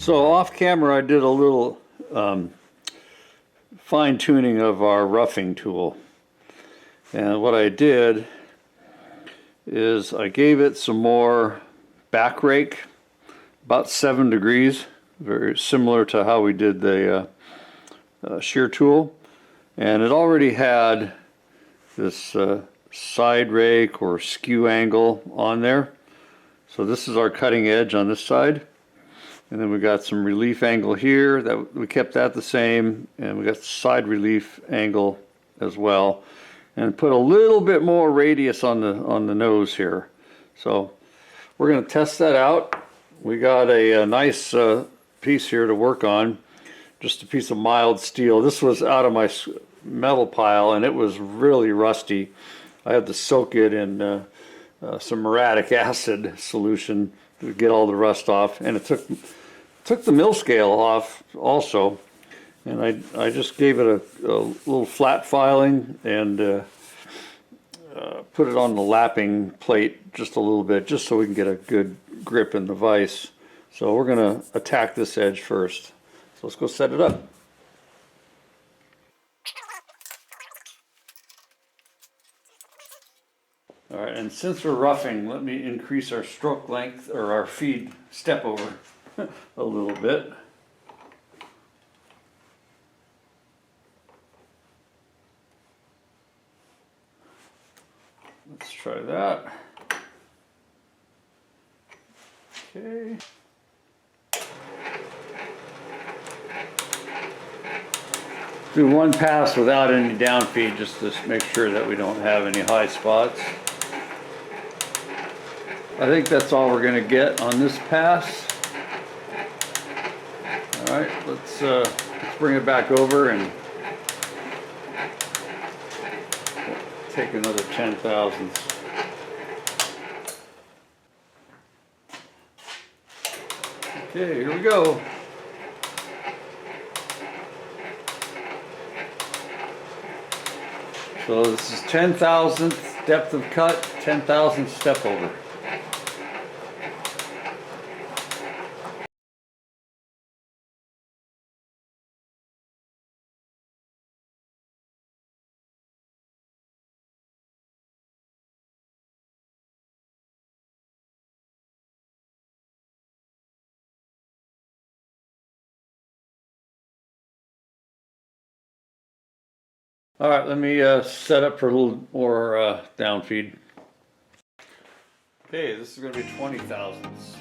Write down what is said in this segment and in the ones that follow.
So off camera, I did a little fine tuning of our roughing tool. And what I did is I gave it some more back rake, about 7 degrees, very similar to how we did the shear tool. And it already had this side rake or skew angle on there. So this is our cutting edge on this side. And then we got some relief angle here, that we kept that the same, and we got side relief angle as well, and put a little bit more radius on the nose here. So we're going to test that out. We got a nice piece here to work on, just a piece of mild steel. This was out of my metal pile, and it was really rusty. I had to soak it in some muriatic acid solution to get all the rust off, and it took the mill scale off also, and I just gave it a little flat filing and put it on the lapping plate just a little bit, just so we can get a good grip in the vise. So we're going to attack this edge first. So let's go set it up. All right, and since we're roughing, let me increase our stroke length, or our feed step over a little bit. Let's try that. Okay. Do one pass without any down feed, just to make sure that we don't have any high spots. I think that's all we're going to get on this pass. All right, let's bring it back over and take another 10 thousandths. Okay, here we go. So this is 10 thousandths depth of cut, 10 thousandths step over. All right, let me set up for a little more down feed. Okay, this is going to be 20 thousandths.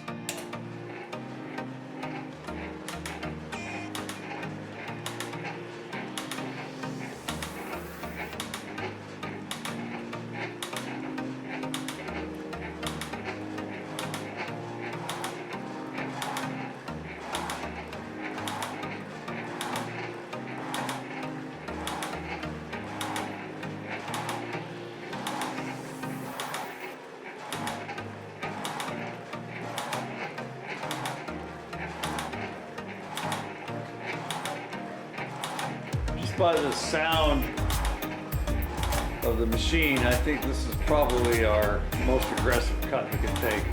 By the sound of the machine, I think this is probably our most aggressive cut we can take.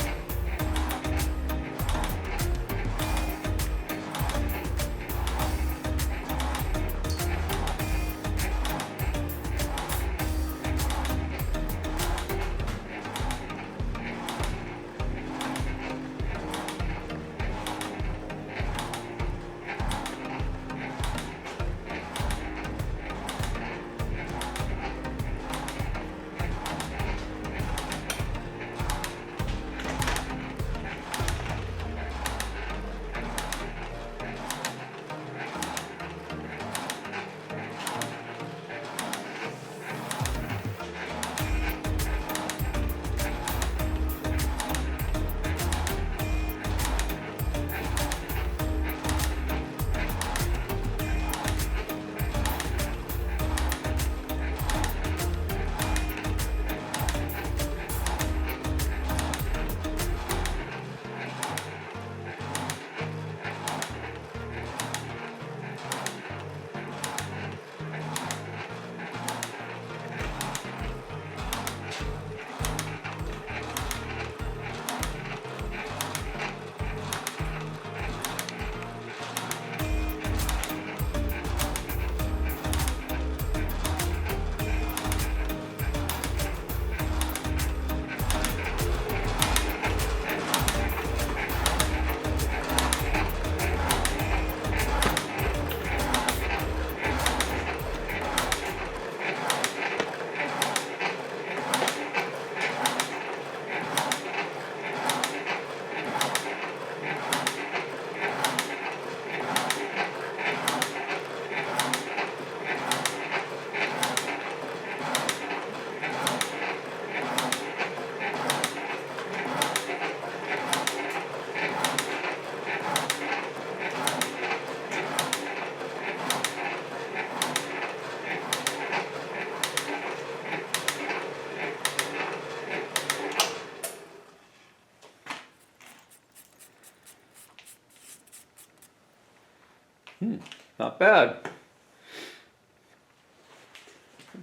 Not bad.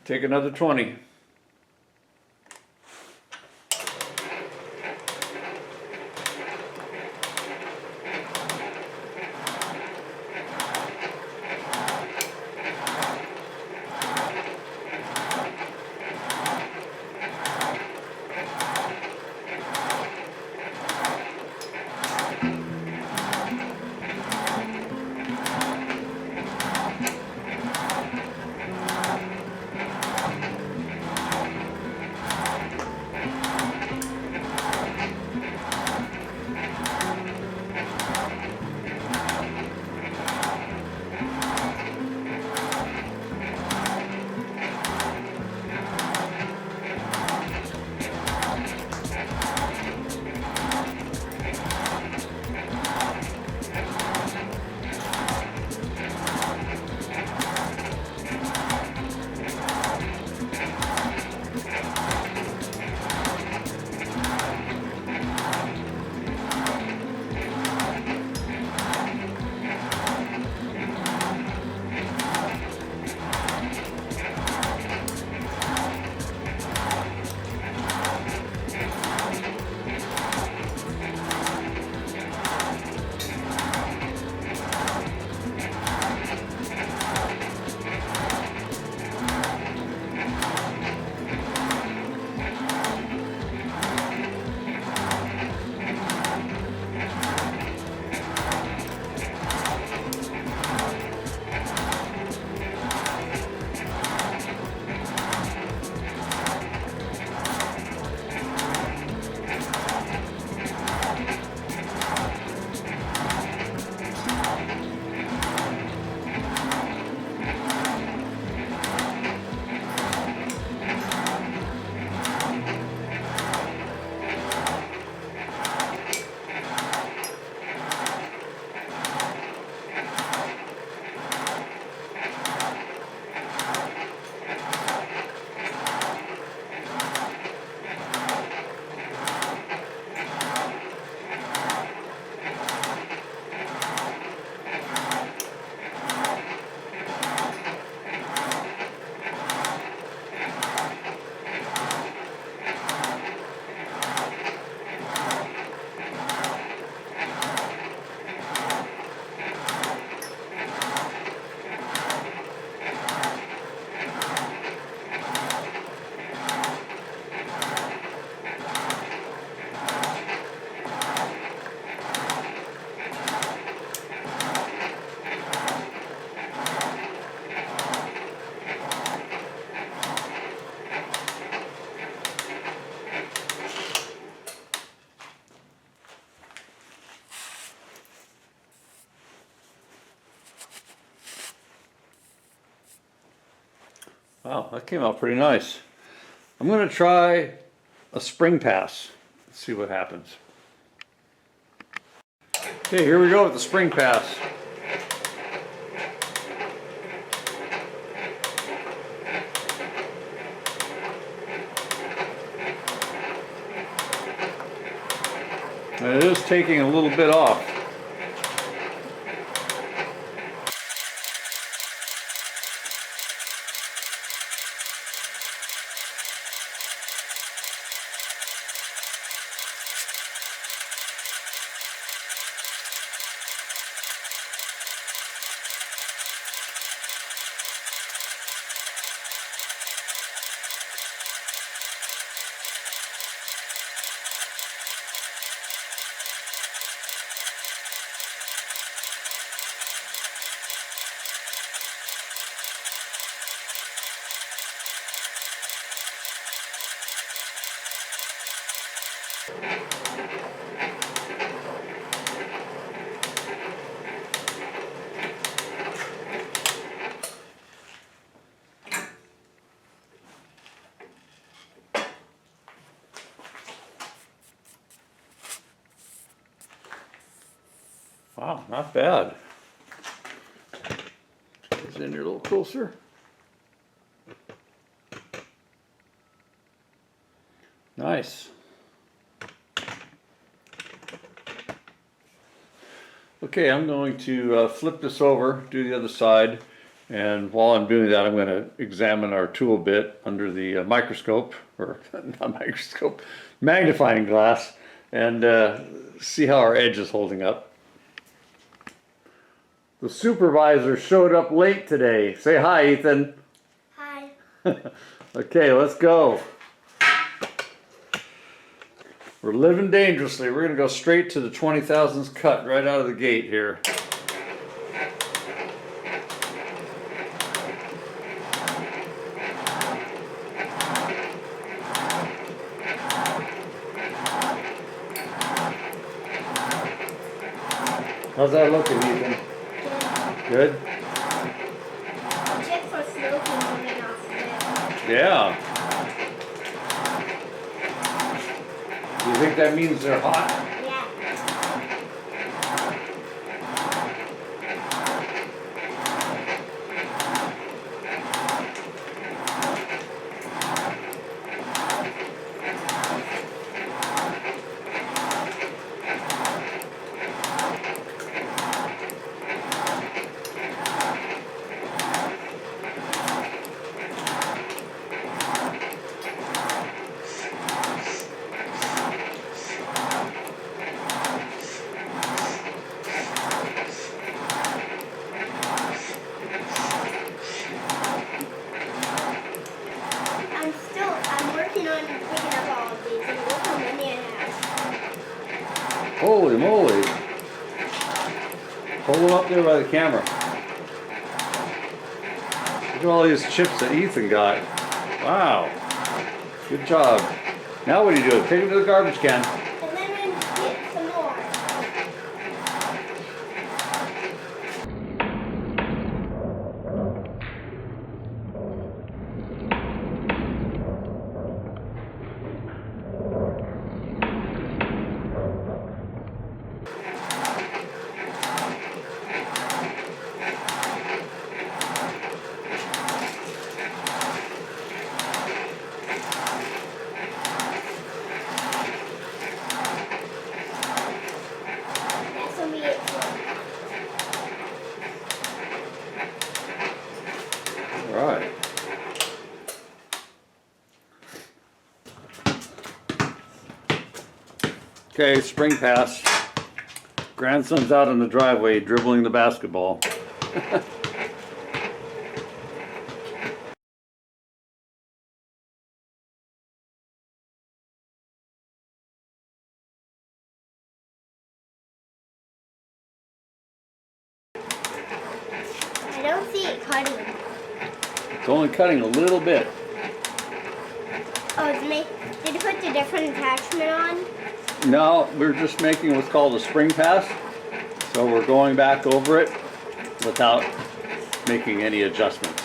Take another 20. Wow, that came out pretty nice. I'm going to try a spring pass. Let's see what happens. Okay, here we go with the spring pass. And it is taking a little bit off. Wow, not bad. Get this in here a little closer. Nice. Okay, I'm going to flip this over, do the other side, and while I'm doing that, I'm going to examine our tool bit under the microscope, or not microscope, magnifying glass, and see how our edge is holding up. The supervisor showed up late today. Say hi, Ethan. Hi. Okay, let's go. We're living dangerously. We're going to go straight to the 20 thousandths cut right out of the gate here. How's that looking, Ethan? Good? Check for smoking coming off of it. Yeah. Do you think that means they're hot? Yeah. I'm working on picking up all of these and look how many I have. Holy moly. Hold them up there by the camera. Look at all these chips that Ethan got. Wow. Good job. Now what do you do? Take them to the garbage can. And then we get some more. That's what we get for. All right. Okay, spring pass. Grandson's out in the driveway dribbling the basketball. I don't see it cutting. It's only cutting a little bit. Oh, did you put the different attachment on? No, we're just making what's called a spring pass. So we're going back over it without making any adjustments.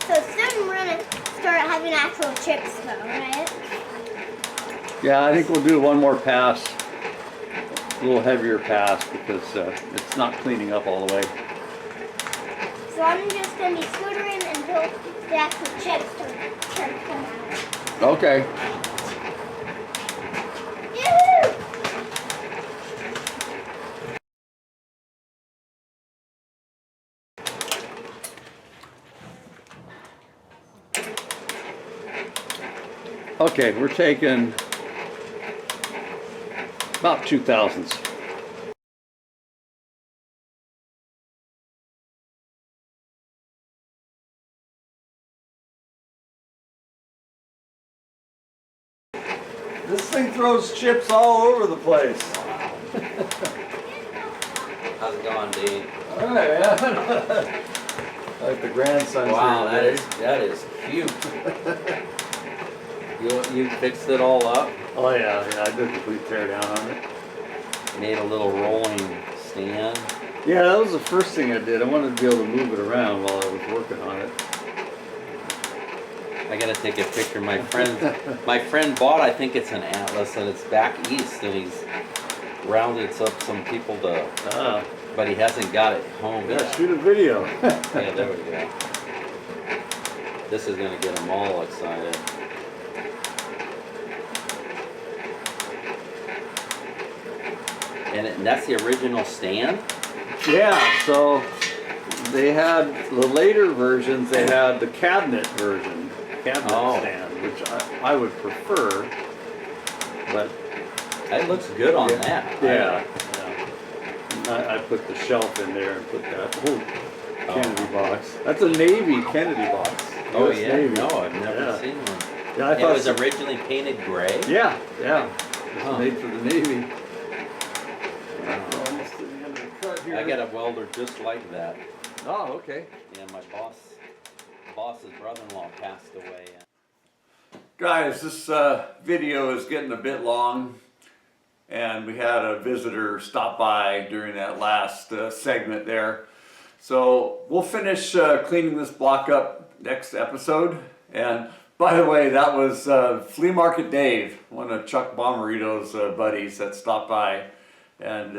So soon we're gonna start having actual chips though, right? Yeah, I think we'll do one more pass, a little heavier pass, because it's not cleaning up all the way. So I'm just gonna be scootering until the actual chips start to come out. Okay. Yoo-hoo! Okay, we're taking about 2 thousandths. This thing throws chips all over the place. How's it going, Dean? All right, man. Like the grandson's Wow, here that today. is cute. You fixed it all up. Oh yeah, I did a complete tear down on it. Made a little rolling stand. Yeah, that was the first thing I did. I wanted to be able to move it around while I was working on it. I gotta take a picture. My friend bought. I think it's an Atlas, and it's back east, and he's rounded up some people to. But he hasn't got it home Yeah, yet. shoot a video. Yeah, there we go. This is gonna get them all excited. And that's the original stand? Yeah, so they had the later versions, they had the cabinet version, cabinet Oh. stand, which I would prefer, but That looks good on that. yeah. I put the shelf in there and put that Kennedy box. That's a Navy Kennedy box. Oh US yeah, Navy. no, I've never Yeah. seen one. Yeah, I It thought was so. originally painted gray? Yeah, yeah. It's Huh. made for the Navy. Almost to the end of the cut here. I got a welder just like that. Oh, okay. Yeah, my boss's brother-in-law passed away. Guys, this video is getting a bit long, and we had a visitor stop by during that last segment there. So we'll finish cleaning this block up next episode. And by the way, that was Flea Market Dave, one of Chuck Bomarito's buddies that stopped by. And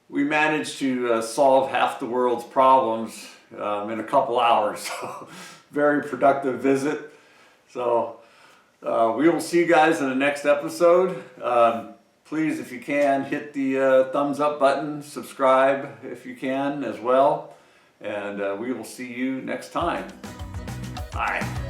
we managed to solve half the world's problems in a couple hours. So very productive visit. So we will see you guys in the next episode. Please, if you can, hit the thumbs up button, subscribe if you can as well. And we will see you next time. Bye.